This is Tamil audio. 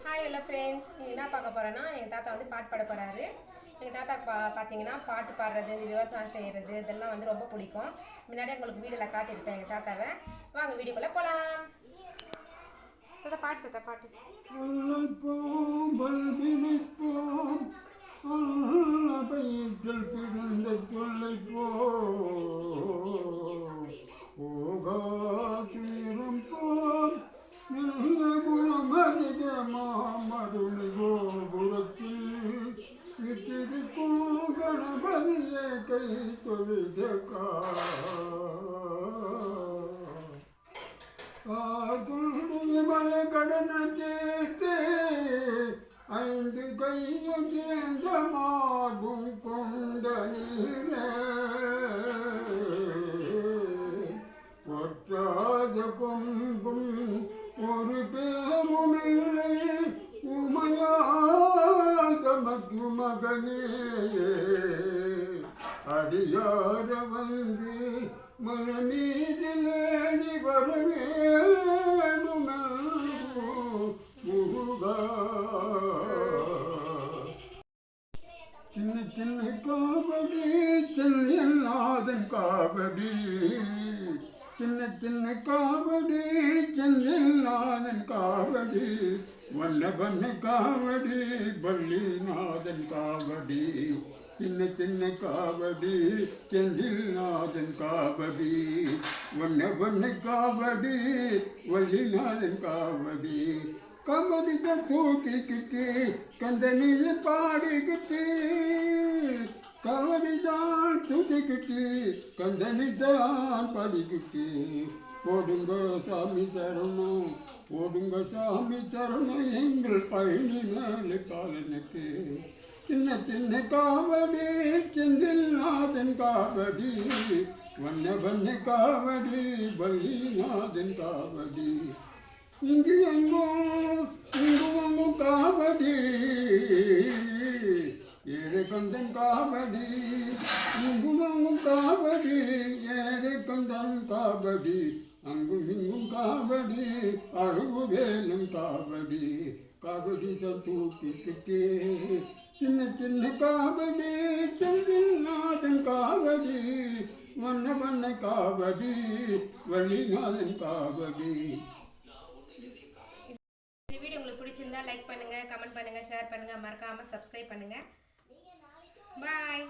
ஹாய் ஹலோ ஃப்ரெண்ட்ஸ், என்ன பார்க்க போகிறேன்னா எங்கள் தாத்தா வந்து பாட்டு பாட போகிறாரு. எங்கள் தாத்தா பார்த்தீங்கன்னா பாட்டு பாடுறது, இந்த விவசாயம் செய்கிறது இதெல்லாம் வந்து ரொம்ப பிடிக்கும். முன்னாடியே உங்களுக்கு வீடியோவில் காட்டியிருப்பேன் எங்கள் தாத்தாவை. வாங்க வீடியோக்குள்ளே போகலாம். தாத்தா பாட்டு, தாத்தா பாட்டு. பிறந்த சொல்லை போகாத்திரம் போல் நல்ல குணமறிக மாமருளி கோபுரத்தில் விட்டிருக்கும் கணபதியை கை தொழுத மலை கடன சேர்த்து 5 கையும் சேர்ந்த மார்பும் கொண்ட நீரே ஒற்றாத கொம்பும் ஒரு பேருமில்லை உமையால் தமக்கு மகனே அடியார வந்து மனமீதிலே நீ வரவேணும் முருகா. சின்ன சின்ன காவடி செல்லியநாதன் காவடி, சின்ன சின்ன காவடி செல்லியநாதன் காவடி, வண்ண வண்ண காவடி வள்ளிநாதன் காவடி, சின்ன சின்ன காவடி செந்தில்நாதன் காவடி, வண்ண வண்ண காவடி வள்ளிநாதன் காவடி. கமடித தூக்கிக்கிட்டு கந்தனிய பாடிக்கிட்டு, கவடிதான் தூக்கிக்கிட்டு கந்தனிதான் பாடிக்கிட்டு, போடுங்க சாமி சரணம், போடுங்க சாமி சரணம் எங்கள் பயணி மேலே பாலனுக்கு. சின்ன சின்ன காவடி செந்தில்நாதன் காவடி, வண்ண வண்ண காவடி வள்ளிநாதன் காவடி. இங்கு எங்கும் காவடி ஏழை கந்தன் காவடி, இங்கும் காவடி ஏழை கந்தன் காவடி, அங்கும் இங்கும் காவடி அழுகு வேலும் காவடி. காவடி தூக்கிக்கிட்டே சின்ன சின்ன காவடி செந்தில்நாதன் காவடி, வண்ண வண்ண காவடி வள்ளிநாதன் காவடி. இந்த வீடியோ உங்களுக்கு பிடிச்சிருந்தா லைக் பண்ணுங்க, கமெண்ட் பண்ணுங்க, ஷேர் பண்ணுங்க, மறக்காம சப்ஸ்கிரைப் பண்ணுங்க. பாய்.